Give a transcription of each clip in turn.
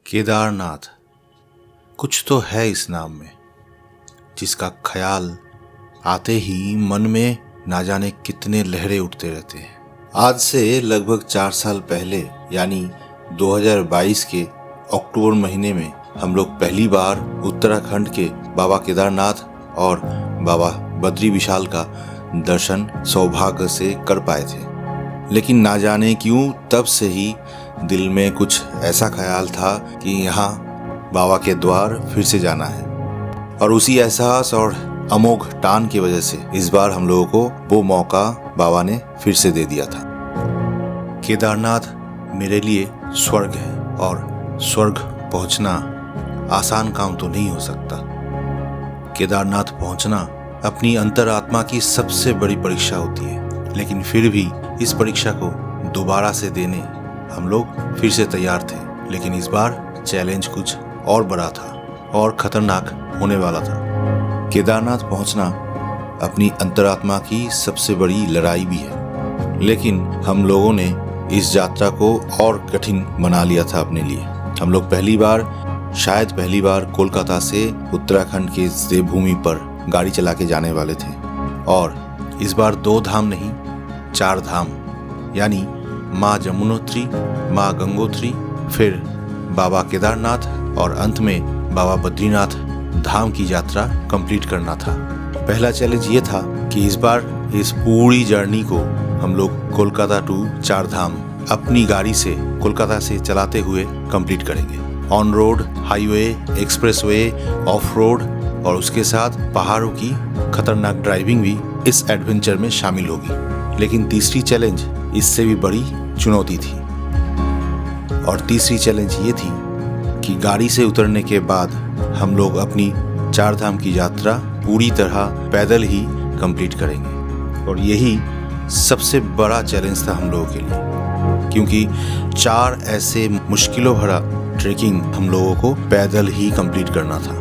केदारनाथ, कुछ तो है इस नाम में, जिसका ख्याल आते ही मन में ना जाने कितने लहरें उठते रहते हैं। आज से लगभग 4 साल पहले यानी 2022 के अक्टूबर महीने में हम लोग पहली बार उत्तराखंड के बाबा केदारनाथ और बाबा बद्री विशाल का दर्शन सौभाग्य से कर पाए थे। लेकिन ना जाने क्यों तब से ही दिल में कुछ ऐसा ख्याल था कि यहाँ बाबा के द्वार फिर से जाना है, और उसी एहसास और अमोघ टान की वजह से इस बार हम लोगों को वो मौका बाबा ने फिर से दे दिया था। केदारनाथ मेरे लिए स्वर्ग है, और स्वर्ग पहुंचना आसान काम तो नहीं हो सकता। केदारनाथ पहुंचना अपनी अंतरात्मा की सबसे बड़ी परीक्षा होती है, लेकिन फिर भी इस परीक्षा को दोबारा से देने हम लोग फिर से तैयार थे। लेकिन इस बार चैलेंज कुछ और बड़ा था और खतरनाक होने वाला था। केदारनाथ पहुंचना अपनी अंतरात्मा की सबसे बड़ी लड़ाई भी है, लेकिन हम लोगों ने इस यात्रा को और कठिन बना लिया था अपने लिए। हम लोग शायद पहली बार कोलकाता से उत्तराखंड के देवभूमि पर गाड़ी चला के जाने वाले थे, और इस बार 2 धाम नहीं 4 धाम यानी माँ जमुनोत्री, माँ गंगोत्री, फिर बाबा केदारनाथ और अंत में बाबा बद्रीनाथ धाम की यात्रा कंप्लीट करना था। पहला चैलेंज ये था कि इस बार इस पूरी जर्नी को हम लोग कोलकाता टू 4 धाम अपनी गाड़ी से कोलकाता से चलाते हुए कंप्लीट करेंगे। On road, highway, expressway, of road और उसके साथ पहाड़ों की खतरनाक ड्राइविंग भी इस एडवेंचर में शामिल होगी। लेकिन तीसरी चैलेंज इससे भी बड़ी चुनौती थी, और तीसरी चैलेंज ये थी कि गाड़ी से उतरने के बाद हम लोग अपनी 4 धाम की यात्रा पूरी तरह पैदल ही कंप्लीट करेंगे। और यही सबसे बड़ा चैलेंज था हम लोगों के लिए, क्योंकि 4 ऐसे मुश्किलों भरा ट्रेकिंग हम लोगों को पैदल ही कंप्लीट करना था।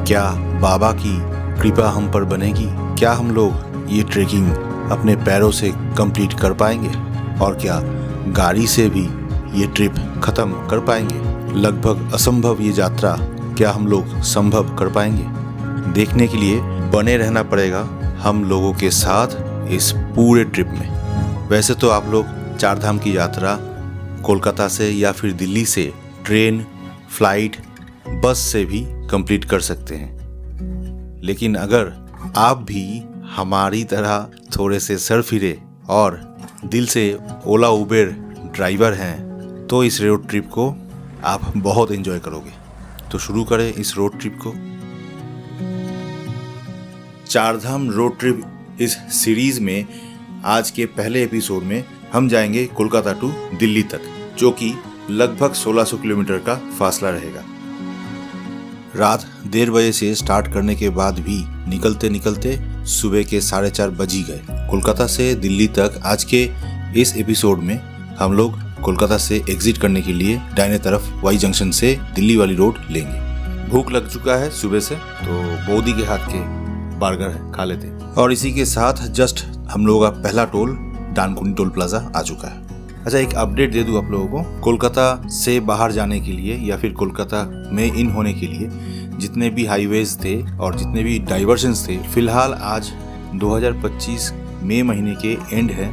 क्या बाबा की कृपा हम पर बनेगी? क्या हम लोग ये ट्रेकिंग अपने पैरों से कंप्लीट कर पाएंगे? और क्या गाड़ी से भी ये ट्रिप खत्म कर पाएंगे? लगभग असंभव ये यात्रा क्या हम लोग संभव कर पाएंगे? देखने के लिए बने रहना पड़ेगा हम लोगों के साथ इस पूरे ट्रिप में। वैसे तो आप लोग 4 धाम की यात्रा कोलकाता से या फिर दिल्ली से ट्रेन, फ्लाइट, बस से भी कंप्लीट कर सकते हैं। लेकिन अगर आप भी हमारी तरह थोड़े से सरफिरे और दिल से ओला उबेर ड्राइवर हैं, तो इस रोड ट्रिप को आप बहुत एंजॉय करोगे। तो शुरू करें इस रोड ट्रिप को। 4 धाम रोड ट्रिप इस सीरीज में आज के पहले एपिसोड में हम जाएंगे कोलकाता टू दिल्ली तक, जो कि लगभग 1600 किलोमीटर का फासला रहेगा। रात 1:30 बजे से स्टार्ट करने के बाद भी निकलते निकलते सुबह के 4:30 बज ही गए। कोलकाता से दिल्ली तक आज के इस एपिसोड में हम लोग कोलकाता से एग्जिट करने के लिए दाहिने तरफ वाई जंक्शन से दिल्ली वाली रोड लेंगे। भूख लग चुका है सुबह से, तो बोदी के हाथ के बर्गर खा लेते। और इसी के साथ जस्ट हम लोगों का पहला टोल डानकुनी टोल प्लाजा आ चुका है। अच्छा, एक अपडेट दे दूं आप लोगों को। कोलकाता से बाहर जाने के लिए या फिर कोलकाता में इन होने के लिए जितने भी हाईवेज थे और जितने भी डाइवर्जन्स थे, फिलहाल आज 2025 मई महीने के एंड है।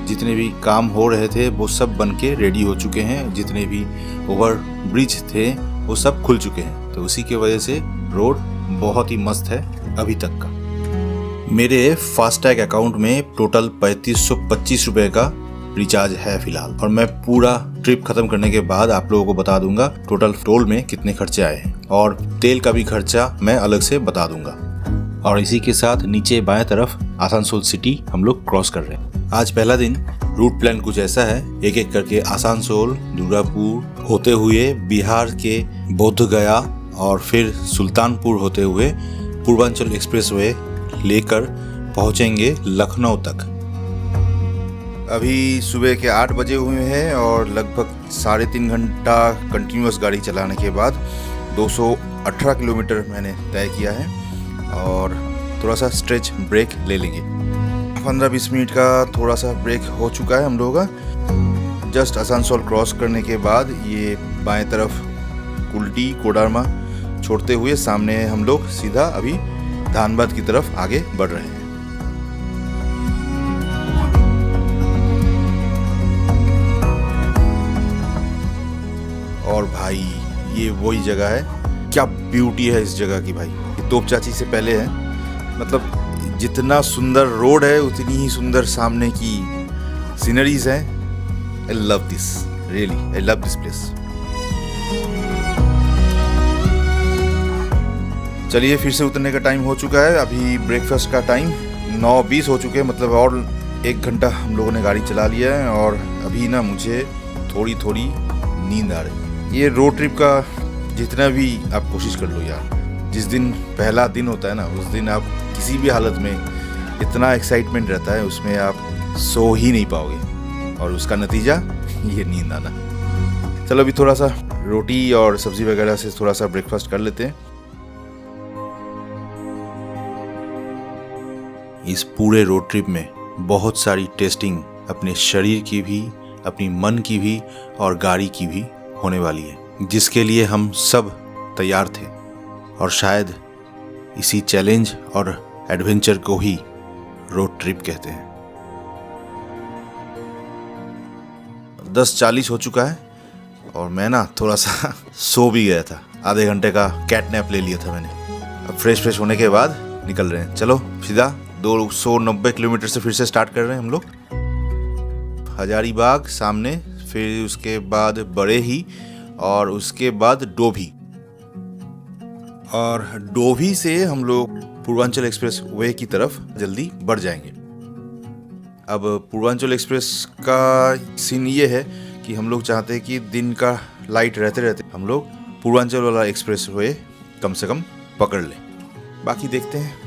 जितने भी काम हो रहे थे वो सब बन के रेडी हो चुके हैं। जितने भी ओवर ब्रिज थे वो सब खुल चुके हैं। तो उसी के वजह से रोड बहुत ही मस्त है अभी तक का। मेरे फास्टैग अकाउंट में टोटल 3525 रुपये का रिचार्ज है फिलहाल, और मैं पूरा ट्रिप खत्म करने के बाद आप लोगों को बता दूंगा टोटल टोल में कितने खर्चे आए हैं, और तेल का भी खर्चा मैं अलग से बता दूंगा। और इसी के साथ नीचे बाएं तरफ आसनसोल सिटी हम लोग क्रॉस कर रहे हैं। आज पहला दिन। रूट प्लान कुछ ऐसा है, एक एक करके आसनसोल, दुर्गापुर होते हुए बिहार के बोध गया और फिर सुल्तानपुर होते हुए पूर्वांचल एक्सप्रेसवे लेकर पहुंचेंगे लखनऊ तक। अभी सुबह के 8 बजे हुए हैं और लगभग 3.5 घंटा कंटिन्यूस गाड़ी चलाने के बाद 218 किलोमीटर मैंने तय किया है, और थोड़ा सा स्ट्रेच ब्रेक ले लेंगे। 15-20 मिनट का थोड़ा सा ब्रेक हो चुका है हम लोगों का। जस्ट आसनसोल क्रॉस करने के बाद ये बाएं तरफ कुल्टी कोडरमा छोड़ते हुए सामने हम लोग सीधा अभी धानबाद की तरफ आगे बढ़ रहे हैं। और भाई ये वही जगह है, क्या ब्यूटी है इस जगह की भाई। ये तोप चाची से पहले है, मतलब जितना सुंदर रोड है उतनी ही सुंदर सामने की सीनरीज है। I love this, really I love this place. चलिए फिर से उतरने का टाइम हो चुका है। अभी ब्रेकफास्ट का टाइम 9:20 हो चुके हैं, मतलब और 1 घंटा हम लोगों ने गाड़ी चला लिया है और अभी ना मुझे थोड़ी थोड़ी नींद आ रही है। ये रोड ट्रिप का जितना भी आप कोशिश कर लो यार, जिस दिन पहला दिन होता है ना उस दिन आप किसी भी हालत में इतना एक्साइटमेंट रहता है, उसमें आप सो ही नहीं पाओगे और उसका नतीजा ये नींद आना। चलो अभी थोड़ा सा रोटी और सब्जी वगैरह से थोड़ा सा ब्रेकफास्ट कर लेते हैं। इस पूरे रोड ट्रिप में बहुत सारी टेस्टिंग अपने शरीर की भी, अपनी मन की भी और गाड़ी की भी होने वाली है, जिसके लिए हम सब तैयार थे और शायद इसी चैलेंज और एडवेंचर को ही रोड ट्रिप कहते हैं। 10:40 हो चुका है और मैं ना थोड़ा सा सो भी गया था, आधे घंटे का कैट नैप ले लिया था मैंने। अब फ्रेश होने के बाद निकल रहे हैं। चलो सीधा 290 किलोमीटर से फिर से स्टार्ट कर रहे हैं हम लोग। हजारीबाग सामने, फिर उसके बाद बड़ेही और उसके बाद डोभी, और डोभी से हम लोग पूर्वांचल एक्सप्रेस वे की तरफ जल्दी बढ़ जाएंगे। अब पूर्वांचल एक्सप्रेस का सीन ये है कि हम लोग चाहते हैं कि दिन का लाइट रहते रहते हम लोग पूर्वांचल वाला एक्सप्रेस वे कम से कम पकड़ लें। बाकी देखते हैं।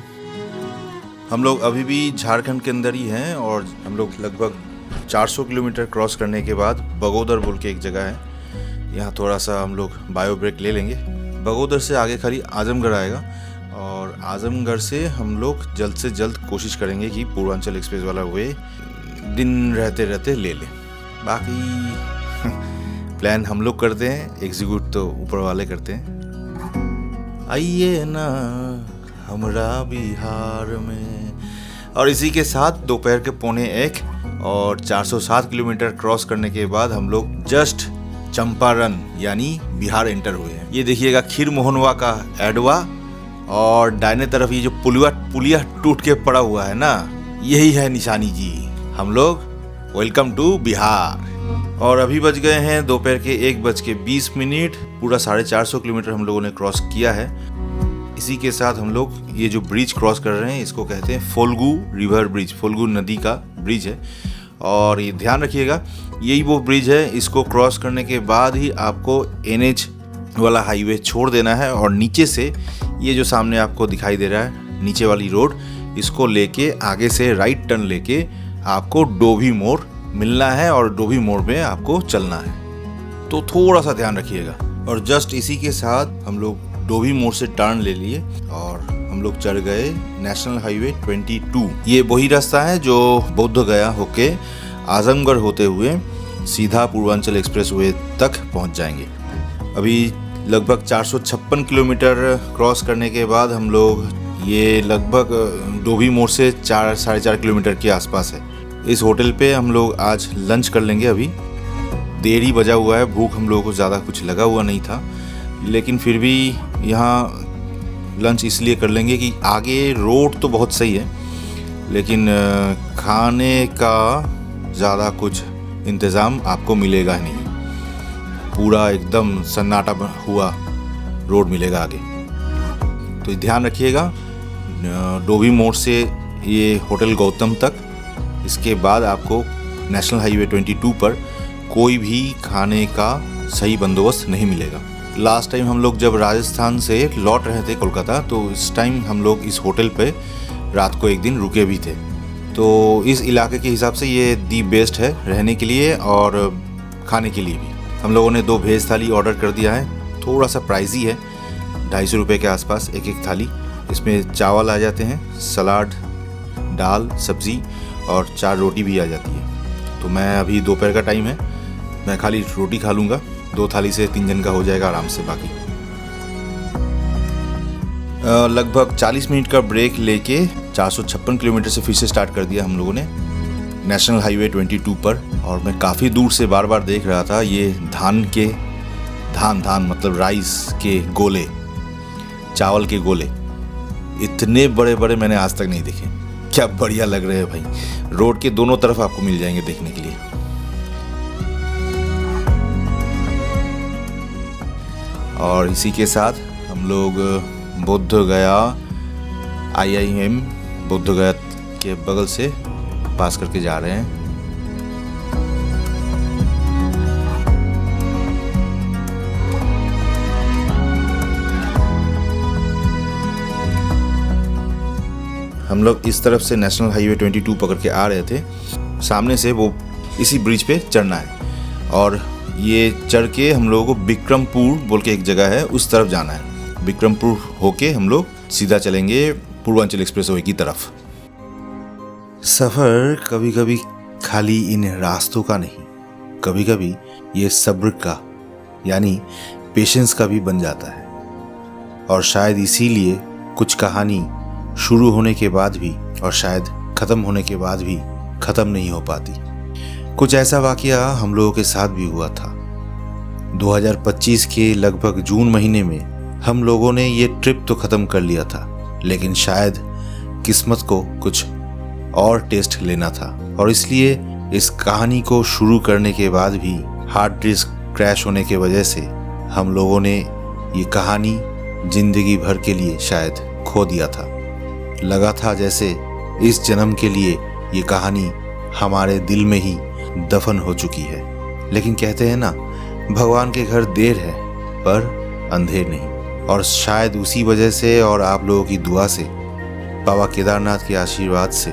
हम लोग अभी भी झारखंड के अंदर ही हैं और हम लोग लगभग 400 किलोमीटर क्रॉस करने के बाद बगोदर बोल के एक जगह है, यहाँ थोड़ा सा हम लोग बायो ब्रेक ले लेंगे। बगोदर से आगे खाली आजमगढ़ आएगा और आजमगढ़ से हम लोग जल्द से जल्द कोशिश करेंगे कि पूर्वांचल एक्सप्रेस वाला वे दिन रहते रहते ले लें। बाकी प्लान हम लोग करते हैं, एग्जीक्यूट तो ऊपर वाले करते हैं। आइए ना हमरा बिहार में। और इसी के साथ दोपहर के 1:45 और 407 किलोमीटर क्रॉस करने के बाद हम लोग जस्ट चंपारण यानी बिहार एंटर हुए हैं। ये देखिएगा खीर मोहनवा का एडवा और दाहिने तरफ ये जो पुलिया टूट के पड़ा हुआ है ना, यही है निशानी जी। हम लोग वेलकम टू बिहार। और अभी बज गए हैं दोपहर के 1:20। पूरा 450 किलोमीटर हम लोगों ने क्रॉस किया है। इसी के साथ हम लोग ये जो ब्रिज क्रॉस कर रहे हैं इसको कहते हैं फोल्गू रिवर ब्रिज, फोल्गू नदी का ब्रिज है। और ये ध्यान रखिएगा यही वो ब्रिज है, इसको क्रॉस करने के बाद ही आपको NH वाला हाईवे छोड़ देना है और नीचे से ये जो सामने आपको दिखाई दे रहा है नीचे वाली रोड, इसको लेके आगे से राइट टर्न लेके आपको डोभी मोड़ मिलना है और डोभी मोड़ में आपको चलना है, तो थोड़ा सा ध्यान रखिएगा। और जस्ट इसी के साथ हम लोग डोभी मोड़ से टर्न ले लिए और हम लोग चढ़ गए नेशनल हाईवे 22। ये वही रास्ता है जो बोध गया होके आजमगढ़ होते हुए सीधा पूर्वांचल एक्सप्रेस वे तक पहुंच जाएंगे। अभी लगभग 456 किलोमीटर क्रॉस करने के बाद हम लोग ये लगभग डोभी मोड़ से 4-4.5 किलोमीटर के आसपास है। इस होटल पे हम लोग आज लंच कर लेंगे। अभी देर ही बजा हुआ है, भूख हम लोगों को ज़्यादा कुछ लगा हुआ नहीं था, लेकिन फिर भी यहाँ लंच इसलिए कर लेंगे कि आगे रोड तो बहुत सही है लेकिन खाने का ज़्यादा कुछ इंतज़ाम आपको मिलेगा नहीं, पूरा एकदम सन्नाटा हुआ रोड मिलेगा आगे। तो ध्यान रखिएगा डोभी मोड़ से ये होटल गौतम तक, इसके बाद आपको नेशनल हाईवे 22 पर कोई भी खाने का सही बंदोबस्त नहीं मिलेगा। लास्ट टाइम हम लोग जब राजस्थान से लौट रहे थे कोलकाता, तो इस टाइम हम लोग इस होटल पे रात को एक दिन रुके भी थे। तो इस इलाके के हिसाब से ये दी बेस्ट है रहने के लिए और खाने के लिए भी। हम लोगों ने 2 वेज थाली ऑर्डर कर दिया है, थोड़ा सा प्राइजी है, 250 रुपये के आसपास एक थाली। इसमें चावल आ जाते हैं, सलाद, दाल, सब्ज़ी और 4 रोटी भी आ जाती है। तो मैं अभी दोपहर का टाइम है, मैं खाली रोटी खा लूँगा, 2 थाली से 3 जन का हो जाएगा आराम से। बाकी लगभग 40 मिनट का ब्रेक लेके 456 किलोमीटर से फिर से स्टार्ट कर दिया हम लोगों ने नेशनल हाईवे 22 पर। और मैं काफ़ी दूर से बार बार देख रहा था ये धान मतलब राइस के गोले, चावल के गोले इतने बड़े बड़े मैंने आज तक नहीं देखे। क्या बढ़िया लग रहे हैं भाई। रोड के दोनों तरफ आपको मिल जाएंगे देखने के लिए। और इसी के साथ हम लोग बोध गया IIM बोध गया के बगल से पास करके जा रहे हैं। हम लोग इस तरफ से नेशनल हाईवे 22 पकड़ के आ रहे थे। सामने से वो इसी ब्रिज पे चढ़ना है और ये चढ़ के हम लोगों को बिक्रमपुर बोल के एक जगह है उस तरफ जाना है। बिक्रमपुर होके हम लोग सीधा चलेंगे पूर्वांचल एक्सप्रेसवे की तरफ। सफ़र कभी कभी खाली इन रास्तों का नहीं, कभी कभी ये सब्र का यानी पेशेंस का भी बन जाता है। और शायद इसीलिए कुछ कहानी शुरू होने के बाद भी और शायद ख़त्म होने के बाद भी ख़त्म नहीं हो पाती। कुछ ऐसा वाकया हम लोगों के साथ भी हुआ था। 2025 के लगभग जून महीने में हम लोगों ने ये ट्रिप तो ख़त्म कर लिया था, लेकिन शायद किस्मत को कुछ और टेस्ट लेना था। और इसलिए इस कहानी को शुरू करने के बाद भी हार्ड डिस्क क्रैश होने की वजह से हम लोगों ने ये कहानी जिंदगी भर के लिए शायद खो दिया था। लगा था जैसे इस जन्म के लिए ये कहानी हमारे दिल में ही दफन हो चुकी है। लेकिन कहते हैं ना, भगवान के घर देर है पर अंधेर नहीं। और शायद उसी वजह से और आप लोगों की दुआ से, बाबा केदारनाथ के आशीर्वाद से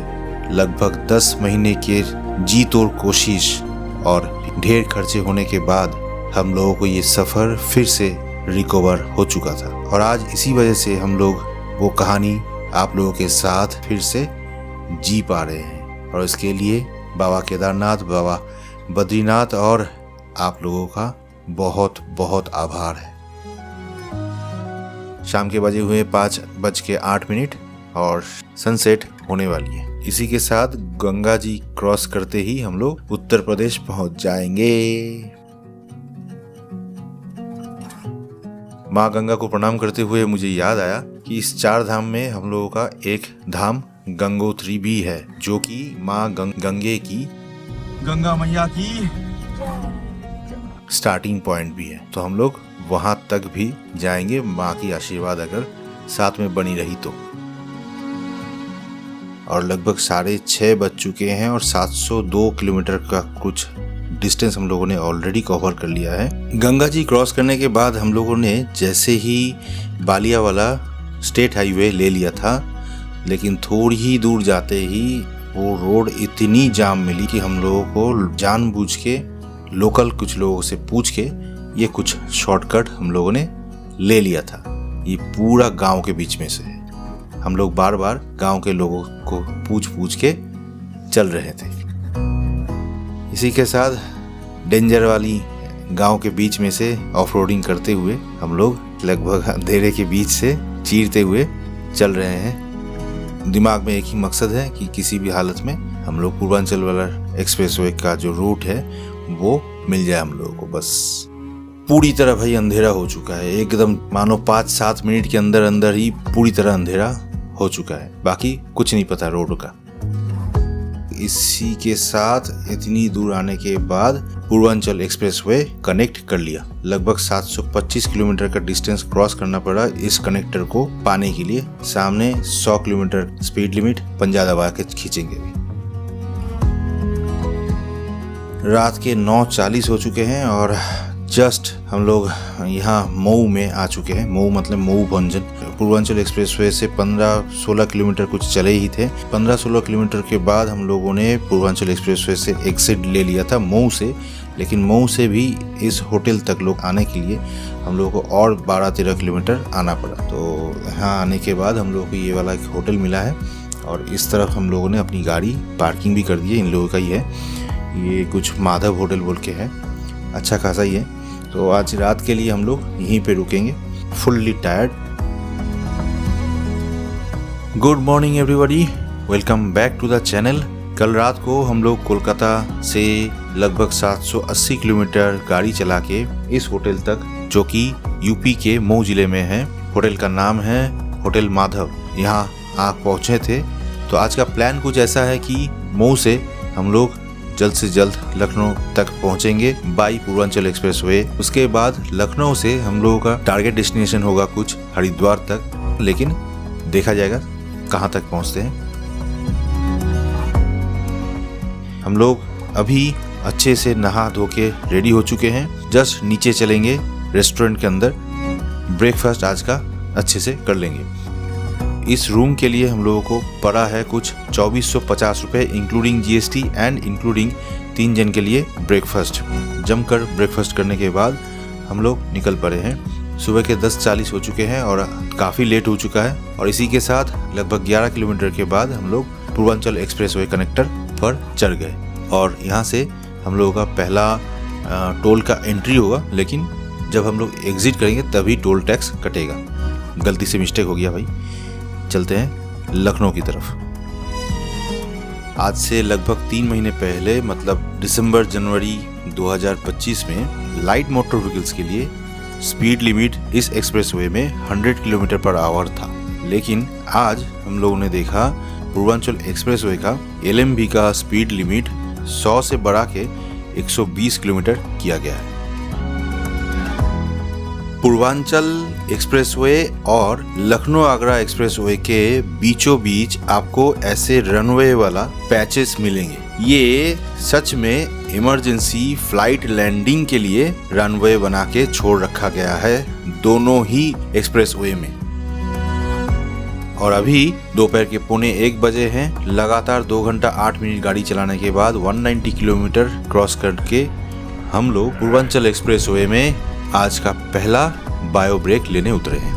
लगभग 10 महीने के जी तोड़ कोशिश और ढेर खर्चे होने के बाद हम लोगों को ये सफ़र फिर से रिकवर हो चुका था। और आज इसी वजह से हम लोग वो कहानी आप लोगों के साथ फिर से जी पा रहे हैं। और इसके लिए बाबा केदारनाथ, बाबा बद्रीनाथ और आप लोगों का बहुत बहुत आभार है। शाम के बजे हुए 5:08 और सनसेट होने वाली है। इसी के साथ गंगा जी क्रॉस करते ही हम लोग उत्तर प्रदेश पहुंच जाएंगे। माँ गंगा को प्रणाम करते हुए मुझे याद आया कि इस 4 धाम में हम लोगों का एक धाम गंगोत्री भी है, जो कि माँ गंगे की, गंगा मैया की स्टार्टिंग पॉइंट भी है। तो हम लोग वहां तक भी जाएंगे, माँ की आशीर्वाद अगर साथ में बनी रही तो। और लगभग 6:30 बज चुके हैं और 702 किलोमीटर का कुछ डिस्टेंस हम लोगों ने ऑलरेडी कवर कर लिया है। गंगा जी क्रॉस करने के बाद हम लोगों ने जैसे ही बालिया वाला स्टेट हाईवे ले लिया था, लेकिन थोड़ी ही दूर जाते ही वो रोड इतनी जाम मिली कि हम लोगों को जानबूझ के लोकल कुछ लोगों से पूछ के ये कुछ शॉर्टकट हम लोगों ने ले लिया था। ये पूरा गांव के बीच में से हम लोग बार बार गांव के लोगों को पूछ के चल रहे थे। इसी के साथ डेंजर वाली गांव के बीच में से ऑफ रोडिंग करते हुए हम लोग लगभग अंधेरे के बीच से चीरते हुए चल रहे हैं। दिमाग में एक ही मकसद है कि किसी भी हालत में हम लोग पूर्वांचल वाला एक्सप्रेसवे का जो रूट है वो मिल जाए हम लोगों को। बस पूरी तरह भाई अंधेरा हो चुका है, एकदम मानो 5-7 मिनट के अंदर अंदर ही पूरी तरह अंधेरा हो चुका है। बाकी कुछ नहीं पता रोड का। इसी के साथ इतनी दूर आने के बाद पूर्वांचल एक्सप्रेसवे कनेक्ट कर लिया। लगभग 725 किलोमीटर का डिस्टेंस क्रॉस करना पड़ा इस कनेक्टर को पाने के लिए। सामने 100 किलोमीटर स्पीड लिमिट, पंजा दबा के खींचेंगे। रात के 9:40 हो चुके हैं और जस्ट हम लोग यहाँ मऊ में आ चुके हैं। मऊ मतलब मऊ भंजन। पूर्वांचल एक्सप्रेसवे से 15-16 किलोमीटर कुछ चले ही थे। 15-16 किलोमीटर के बाद हम लोगों ने पूर्वांचल एक्सप्रेसवे से एग्जिट ले लिया था मऊ से। लेकिन मऊ से भी इस होटल तक लोग आने के लिए हम लोगों को और 12-13 किलोमीटर आना पड़ा। तो यहाँ आने के बाद हम लोगों को ये वाला एक होटल मिला है और इस तरफ हम लोगों ने अपनी गाड़ी पार्किंग भी कर दी है। इन लोगों का ही है ये, कुछ माधव होटल बोल के है, अच्छा खासा ही है। तो आज रात के लिए हम लोग यहीं पे रुकेंगे, fully tired. Good morning everybody, welcome back to the channel. कल रात को हम लोग कोलकाता से लगभग 780 किलोमीटर गाड़ी चला के इस होटल तक, जो कि यूपी के मऊ जिले में है, होटल का नाम है होटल माधव, यहाँ पहुँचे थे। तो आज का प्लान कुछ ऐसा है कि मऊ से हम लोग जल्द से जल्द लखनऊ तक पहुंचेंगे बाई पूर्वांचल एक्सप्रेसवे। उसके बाद लखनऊ से हम लोगों का टारगेट डेस्टिनेशन होगा कुछ हरिद्वार तक, लेकिन देखा जाएगा कहां तक पहुंचते हैं। हम लोग अभी अच्छे से नहा धो के रेडी हो चुके हैं, जस्ट नीचे चलेंगे रेस्टोरेंट के अंदर, ब्रेकफास्ट आज का अच्छे से कर लेंगे। इस रूम के लिए हम लोगों को पड़ा है कुछ 2450 रुपये, इंक्लूडिंग जीएसटी एंड इंक्लूडिंग 3 जन के लिए ब्रेकफास्ट। जमकर ब्रेकफास्ट करने के बाद हम लोग निकल पड़े हैं। सुबह के 10:40 हो चुके हैं और काफ़ी लेट हो चुका है, और इसी के साथ लगभग 11 किलोमीटर के बाद हम लोग पूर्वांचल एक्सप्रेसवे कनेक्टर पर चढ़ गए। और यहाँ से हम लोगों का पहला टोल का एंट्री होगा, लेकिन जब हम लोग एग्जिट करेंगे तभी टोल टैक्स कटेगा। गलती से मिस्टेक हो गया भाई। चलते हैं लखनऊ की तरफ। आज से लगभग 3 महीने पहले, मतलब दिसंबर जनवरी 2025 में लाइट मोटर व्हीकल्स के लिए स्पीड लिमिट इस एक्सप्रेसवे में 100 किलोमीटर पर आवर था, लेकिन आज हम लोगों ने देखा पूर्वांचल एक्सप्रेसवे का LMV का स्पीड लिमिट 100 से बढ़ा के 120 किलोमीटर किया गया है। पूर्वांचल एक्सप्रेसवे और लखनऊ आगरा एक्सप्रेसवे के बीचों बीच आपको ऐसे रनवे वाला पैचेस मिलेंगे। ये सच में इमरजेंसी फ्लाइट लैंडिंग के लिए रनवे बना के छोड़ रखा गया है दोनों ही एक्सप्रेसवे में। और अभी दोपहर के 1:45 बजे हैं। लगातार 2 घंटा 8 मिनट गाड़ी चलाने के बाद 190 किलोमीटर क्रॉस करके हम लोग पूर्वांचल एक्सप्रेसवे में आज का पहला बायो ब्रेक लेने उतरे हैं।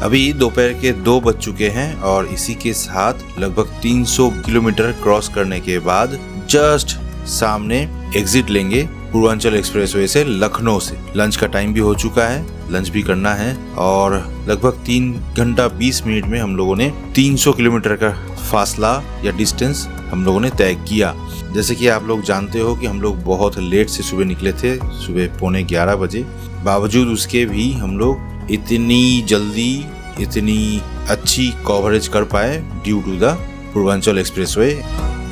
अभी दोपहर के 2 बज चुके हैं और इसी के साथ लगभग 300 किलोमीटर क्रॉस करने के बाद जस्ट सामने एग्जिट लेंगे पूर्वांचल एक्सप्रेसवे से लखनऊ से। लंच का टाइम भी हो चुका है, लंच भी करना है, और लगभग 3 घंटा 20 मिनट में हम लोगों ने 300 किलोमीटर का फासला या डिस्टेंस हम लोगों ने तय किया। जैसे कि आप लोग जानते हो कि हम लोग बहुत लेट से सुबह निकले थे, सुबह 11:45 बजे। बावजूद उसके भी हम लोग इतनी जल्दी इतनी अच्छी कवरेज कर पाए due to the Purvanchal expressway.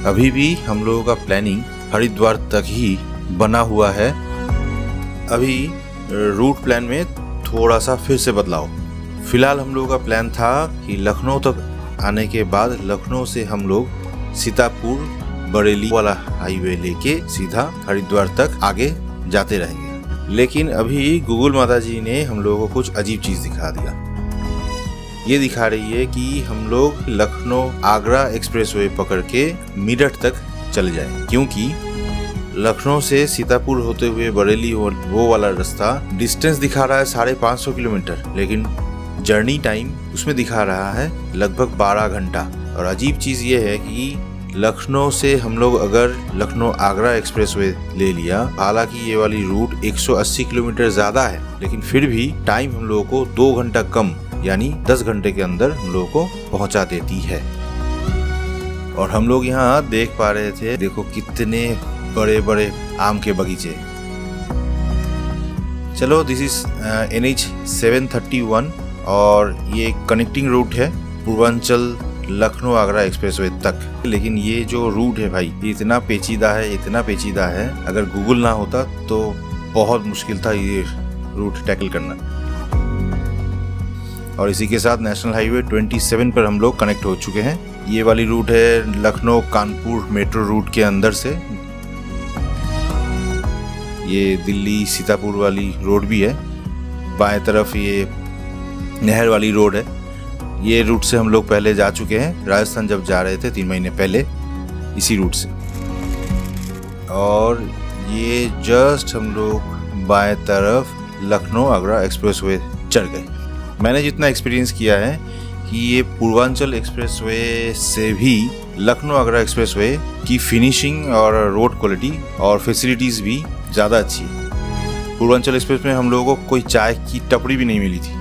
अभी भी हम लोगों का प्लानिंग हरिद्वार तक ही बना हुआ है। अभी रूट प्लान में थोड़ा सा फिर से बदलाव। फिलहाल हम लोगों का प्लान था कि लखनऊ तक आने के बाद लखनऊ से हम लोग सीतापुर बरेली वाला हाईवे लेके सीधा हरिद्वार तक आगे जाते रहेंगे, लेकिन अभी गूगल माता जी ने हम लोगों को कुछ अजीब चीज दिखा दिया। ये दिखा रही है कि हम लोग लखनऊ आगरा एक्सप्रेसवे पकड़ के मेरठ तक चले जाएं, क्योंकि लखनऊ से सीतापुर होते हुए बरेली वो वाला रास्ता डिस्टेंस दिखा रहा है 550 किलोमीटर, लेकिन जर्नी टाइम उसमें दिखा रहा है लगभग 12 घंटा। और अजीब चीज़ ये है कि लखनऊ से हम लोग अगर लखनऊ आगरा एक्सप्रेसवे ले लिया, हालांकि ये वाली रूट 180 किलोमीटर ज़्यादा है, लेकिन फिर भी टाइम हम लोगों को 2 घंटा कम यानी 10 घंटे के अंदर हम लोगों को पहुंचा देती है। और हम लोग यहाँ देख पा रहे थे, देखो कितने बड़े बड़े आम के बगीचे। चलो, दिस इज NH 731 और ये कनेक्टिंग रूट है पूर्वांचल लखनऊ आगरा एक्सप्रेसवे तक। लेकिन ये जो रूट है भाई, इतना पेचीदा है, इतना पेचीदा है, अगर गूगल ना होता तो बहुत मुश्किल था ये रूट टैकल करना। और इसी के साथ नेशनल हाईवे 27 पर हम लोग कनेक्ट हो चुके हैं। ये वाली रूट है लखनऊ कानपुर मेट्रो रूट के अंदर से। ये दिल्ली सीतापुर वाली रोड भी है, बाएं तरफ ये नहर वाली रोड है। ये रूट से हम लोग पहले जा चुके हैं, राजस्थान जब जा रहे थे 3 महीने पहले इसी रूट से। और ये जस्ट हम लोग बाएं तरफ लखनऊ आगरा एक्सप्रेसवे चढ़ गए। मैंने जितना एक्सपीरियंस किया है कि ये पूर्वांचल एक्सप्रेसवे से भी लखनऊ आगरा एक्सप्रेसवे की फिनिशिंग और रोड क्वालिटी और फैसिलिटीज़ भी ज़्यादा अच्छी है। पूर्वांचल एक्सप्रेस में हम लोगों को कोई चाय की टपरी भी नहीं मिली थी,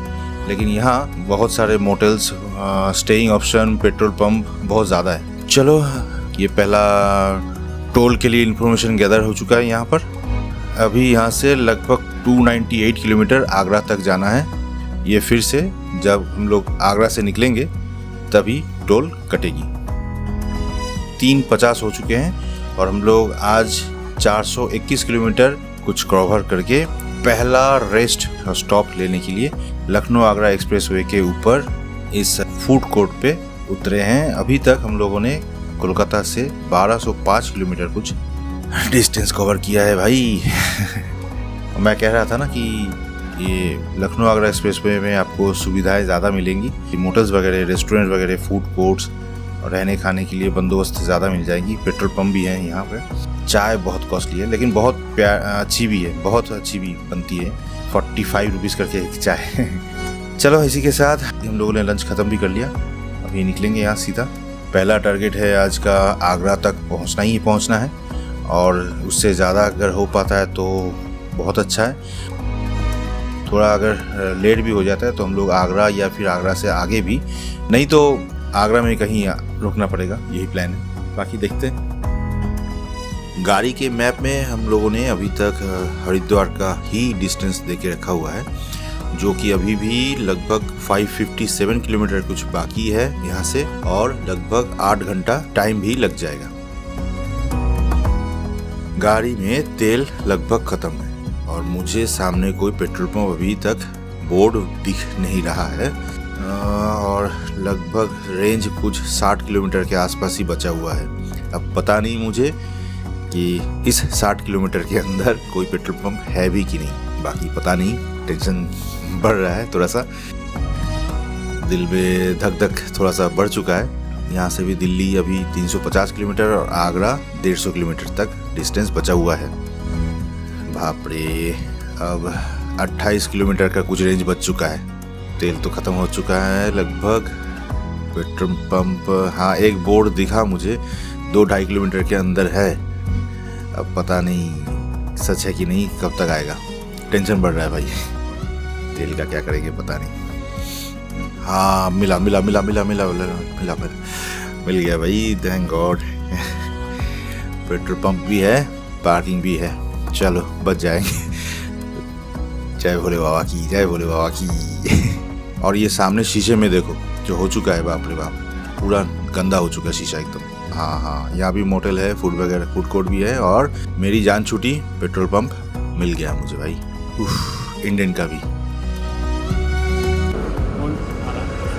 लेकिन यहाँ बहुत सारे motels, staying option, petrol pump बहुत ज़्यादा है। चलो, ये पहला टोल के लिए इन्फॉर्मेशन गैदर हो चुका है यहाँ पर। अभी यहाँ से लगभग 298 किलोमीटर आगरा तक जाना है। ये फिर से जब हम लोग आगरा से निकलेंगे तभी टोल कटेगी। 3:50 हो चुके हैं और हम लोग आज 421 किलोमीटर कुछ कवर करके पहला रेस्ट स्टॉप लेने के लिए लखनऊ आगरा एक्सप्रेसवे के ऊपर इस फूड कोर्ट पे उतरे हैं। अभी तक हम लोगों ने कोलकाता से 1205 किलोमीटर कुछ डिस्टेंस कवर किया है भाई। मैं कह रहा था ना कि ये लखनऊ आगरा एक्सप्रेसवे में आपको सुविधाएं ज़्यादा मिलेंगी। मोटर्स वगैरह, रेस्टोरेंट वगैरह, फूड कोर्ट्स और रहने खाने के लिए बंदोबस्त ज़्यादा मिल जाएंगी। पेट्रोल पंप भी है यहाँ पे। चाय बहुत कॉस्टली है लेकिन बहुत अच्छी भी है, बहुत अच्छी भी बनती है। 45 रुपीज़ करके एक चाय। चलो, इसी के साथ हम लोगों ने लंच ख़त्म भी कर लिया। अभी निकलेंगे यहाँ सीधा। पहला टारगेट है आज का आगरा तक पहुँचना ही पहुँचना है, और उससे ज़्यादा अगर हो पाता है तो बहुत अच्छा है। थोड़ा अगर लेट भी हो जाता है तो हम लोग आगरा या फिर आगरा से आगे भी, नहीं तो आगरा में कहीं रुकना पड़ेगा, यही प्लान है। बाकी देखते हैं। गाड़ी के मैप में हम लोगों ने अभी तक हरिद्वार का ही डिस्टेंस दे के रखा हुआ है, जो कि अभी भी लगभग 557 किलोमीटर कुछ बाकी है यहाँ से, और लगभग 8 घंटा टाइम भी लग जाएगा। गाड़ी में तेल लगभग खत्म है और मुझे सामने कोई पेट्रोल पंप अभी तक बोर्ड दिख नहीं रहा है, और लगभग रेंज कुछ 60 किलोमीटर के आसपास ही बचा हुआ है। अब पता नहीं मुझे कि इस 60 किलोमीटर के अंदर कोई पेट्रोल पंप है भी कि नहीं। बाकी पता नहीं, टेंशन बढ़ रहा है थोड़ा सा, दिल में धक धक थोड़ा सा बढ़ चुका है। यहाँ से भी दिल्ली अभी 350 किलोमीटर और आगरा 150 किलोमीटर तक डिस्टेंस बचा हुआ है। बाप रे, अब 28 किलोमीटर का कुछ रेंज बच चुका है। तेल तो ख़त्म हो चुका है लगभग। पेट्रोल पंप, हाँ, एक बोर्ड दिखा मुझे, 2-2.5 किलोमीटर के अंदर है। अब पता नहीं सच है कि नहीं, कब तक आएगा। टेंशन बढ़ रहा है भाई, तेल का क्या करेंगे पता नहीं। हाँ, मिला गया भाई, थैंक गॉड। पेट्रोल पंप भी है, पार्किंग भी है। चलो, बच जाएंगे। जय भोले बाबा की, जय भोले बाबा की। और ये सामने शीशे में देखो जो हो चुका है, बाप रे बाप, पूरा गंदा हो चुका है शीशा एकदम। हाँ, यहाँ भी मोटेल है, फूड वगैरह, फूड कोर्ट भी है, और मेरी जान छूटी, पेट्रोल पंप मिल गया मुझे भाई। इंडियन का भी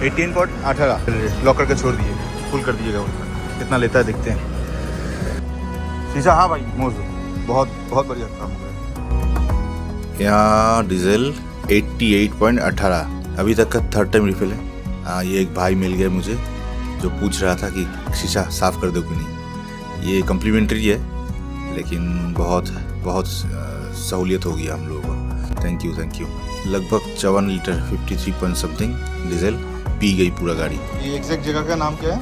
18.18 लॉक करके छोड़ दिए, फुल कर दीजिएगा। कितना लेता है देखते हैं। शीशा, हाँ भाई, बहुत बहुत बढ़िया काम हो गया। यहाँ डीजल 88.18, अभी तक का 3rd टाइम रिफिल है। हाँ, ये एक भाई मिल गया मुझे जो पूछ रहा था कि शीशा साफ़ कर दो कि नहीं। ये कम्प्लीमेंट्री है, लेकिन बहुत बहुत सहूलियत हो गया हम लोगों को। Thank you. लगभग 54 litre 53 point something diesel P गई पूरा गाड़ी। ये एग्जैक्ट जगह का नाम क्या है?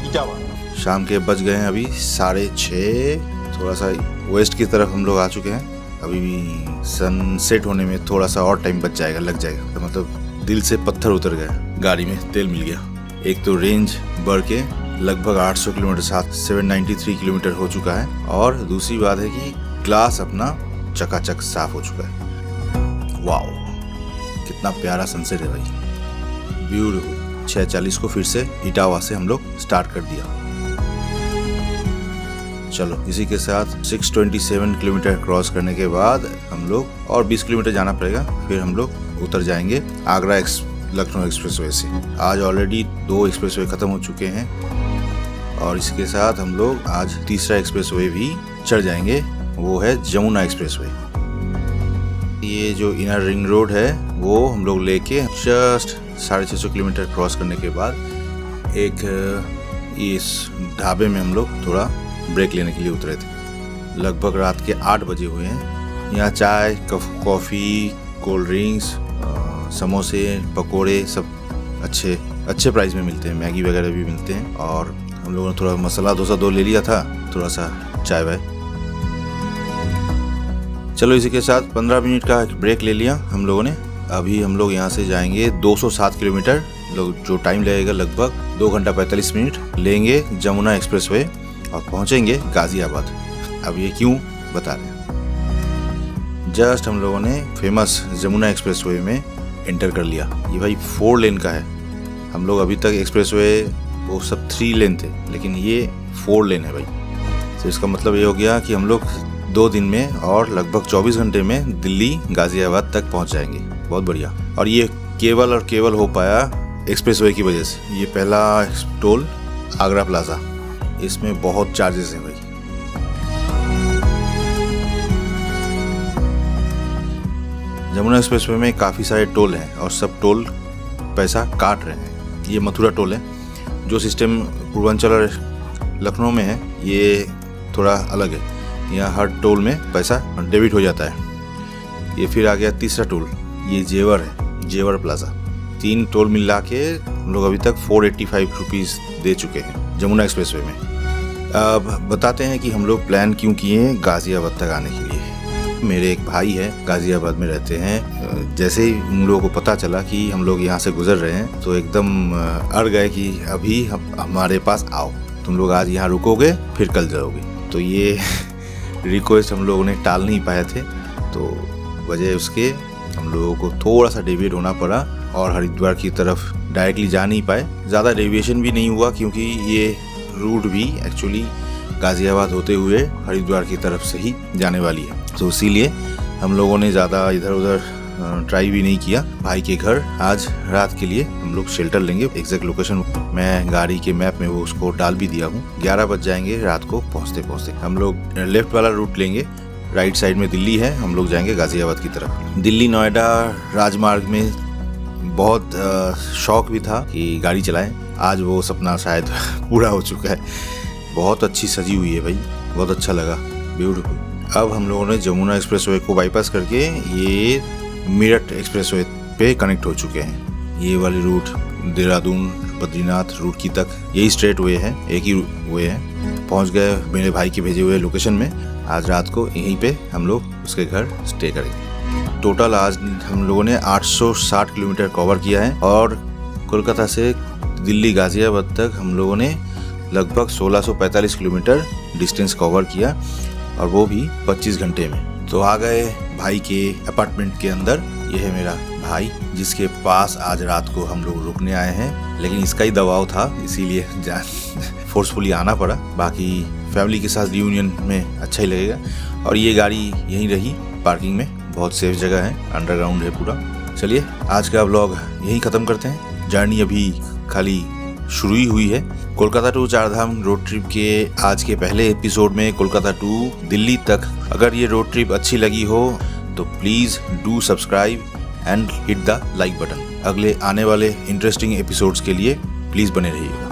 इटावा। शाम के बज गए हैं अभी 6:30। थोड़ा सा वेस्ट की तरफ हम लोग आ चुके हैं। अभी भी सनसेट होने में थोड़ा सा और टाइम बच जाएगा, लग जाएगा। तो मतलब दिल से पत्थर उतर गया। गाड़ी में तेल मिल गया। एक तो रेंज बढ़ के लगभग 800 किलोमीटर, 793 किलोमीटर हो चुका है, और दूसरी बात है कि ग्लास अपना चकाचक साफ हो चुका है। वाओ, कितना प्यारा सनसेट है भाई, ब्यूटीफुल। 6:40 को फिर से इटावा से हम लोग स्टार्ट कर दिया। चलो, इसी के साथ 627 किलोमीटर क्रॉस करने के बाद हम लोग और 20 किलोमीटर जाना पड़ेगा, फिर हम लोग उतर जाएंगे आगरा लखनऊ एक्सप्रेसवे से। आज ऑलरेडी 2 एक्सप्रेसवे खत्म हो चुके हैं, और इसके साथ हम लोग आज तीसरा एक्सप्रेसवे भी चढ़ जाएंगे, वो है जमुना एक्सप्रेसवे। ये जो इनर रिंग रोड है वो हम लोग लेके जस्ट 650 किलोमीटर क्रॉस करने के बाद एक इस ढाबे में हम लोग थोड़ा ब्रेक लेने के लिए उतरे थे। लगभग रात के 8 बजे हुए हैं। यहाँ चाय, कॉफ़ी, कोल्ड ड्रिंक्स, समोसे, पकोड़े सब अच्छे प्राइस में मिलते हैं। मैगी वगैरह भी मिलते हैं। और हम लोगों ने थोड़ा मसाला डोसा 2 ले लिया था, थोड़ा सा चाय वाय। चलो इसी के साथ 15 मिनट का ब्रेक ले लिया हम लोगों ने। अभी हम लोग यहाँ से जाएंगे 207 किलोमीटर, जो टाइम लगेगा लगभग 2 घंटा 45 मिनट लेंगे जमुना एक्सप्रेसवे और पहुँचेंगे गाज़ियाबाद। अब ये क्यों बता रहे हैं। जस्ट हम लोगों ने फेमस जमुना एक्सप्रेसवे में एंटर कर लिया। ये भाई 4 लेन का है। हम लोग अभी तक एक्सप्रेसवे वो सब 3 लेन थे, लेकिन ये 4 लेन है भाई। तो इसका मतलब ये हो गया कि हम लोग 2 दिन में और लगभग 24 घंटे में दिल्ली गाज़ियाबाद तक पहुंच जाएंगे। बहुत बढ़िया। और ये केवल हो पाया एक्सप्रेसवे की वजह से। ये पहला टोल आगरा प्लाजा, इसमें बहुत चार्जेस हैं भाई। जमुना एक्सप्रेसवे में काफ़ी सारे टोल हैं और सब टोल पैसा काट रहे हैं। ये मथुरा टोल है। जो सिस्टम पूर्वांचल और लखनऊ में है ये थोड़ा अलग है। यहाँ हर टोल में पैसा डेबिट हो जाता है। ये फिर आ गया तीसरा टोल, ये जेवर है, जेवर प्लाजा। 3 टोल मिला के हम लोग अभी तक 485 रुपीज़ दे चुके हैं जमुना एक्सप्रेसवे में। अब बताते हैं कि हम लोग प्लान क्यों किए गाज़ियाबाद तक आने के लिए। मेरे एक भाई है गाज़ियाबाद में रहते हैं। जैसे ही उन लोगों को पता चला कि हम लोग यहाँ से गुजर रहे हैं तो एकदम अड़ गए कि अभी हमारे पास आओ, तुम लोग आज यहाँ रुकोगे फिर कल जाओगे। तो ये रिक्वेस्ट हम लोगों ने टाल नहीं पाए थे, तो वजह उसके हम लोगों को थोड़ा सा डेविएट होना पड़ा और हरिद्वार की तरफ डायरेक्टली जा नहीं पाए। ज़्यादा डेविएशन भी नहीं हुआ क्योंकि ये रूट भी एक्चुअली गाज़ियाबाद होते हुए हरिद्वार की तरफ से ही जाने वाली है। तो इसीलिए हम लोगों ने ज़्यादा इधर उधर ट्राई भी नहीं किया। भाई के घर आज रात के लिए हम लोग शेल्टर लेंगे। एग्जैक्ट लोकेशन मैं गाड़ी के मैप में वो उसको डाल भी दिया हूँ। 11 बज जाएंगे रात को पहुँचते पहुँचते। हम लोग लेफ्ट वाला रूट लेंगे, राइट साइड में दिल्ली है, हम लोग जाएंगे गाज़ियाबाद की तरफ। दिल्ली नोएडा राजमार्ग में बहुत शौक भी था कि गाड़ी चलाएं। आज वो सपना शायद पूरा हो चुका है। बहुत अच्छी सजी हुई है भाई, बहुत अच्छा लगा, ब्यूटीफुल। अब हम लोगों ने जमुना एक्सप्रेसवे को बाईपास करके ये मेरठ एक्सप्रेसवे पे कनेक्ट हो चुके हैं। ये वाली रूट देहरादून बद्रीनाथ रुड़की तक यही स्ट्रेट वे है, एक ही वे है। पहुंच गए मेरे भाई के भेजे हुए लोकेशन में। आज रात को यहीं पे हम लोग उसके घर स्टे करेंगे। टोटल आज हम लोगों ने 860 किलोमीटर कवर किया है और कोलकाता से दिल्ली गाज़ियाबाद तक हम लोगों ने लगभग 1645 किलोमीटर डिस्टेंस कवर किया और वो भी 25 घंटे में। तो आ गए भाई के अपार्टमेंट के अंदर। यह है मेरा भाई जिसके पास आज रात को हम लोग रुकने आए हैं, लेकिन इसका ही दबाव था इसीलिए फोर्सफुली आना पड़ा। बाकी फैमिली के साथ रियूनियन में अच्छा ही लगेगा। और ये गाड़ी यहीं रही पार्किंग में, बहुत सेफ जगह है, अंडरग्राउंड है पूरा। चलिए आज का व्लॉग यहीं ख़त्म करते हैं। जर्नी अभी खाली शुरू ही हुई है। Kolkata to Chardham road trip के आज के पहले एपिसोड में कोलकाता टू दिल्ली तक अगर ये रोड ट्रिप अच्छी लगी हो तो please do subscribe and hit the like button. अगले आने वाले इंटरेस्टिंग एपिसोड्स के लिए प्लीज़ बने रहिएगा।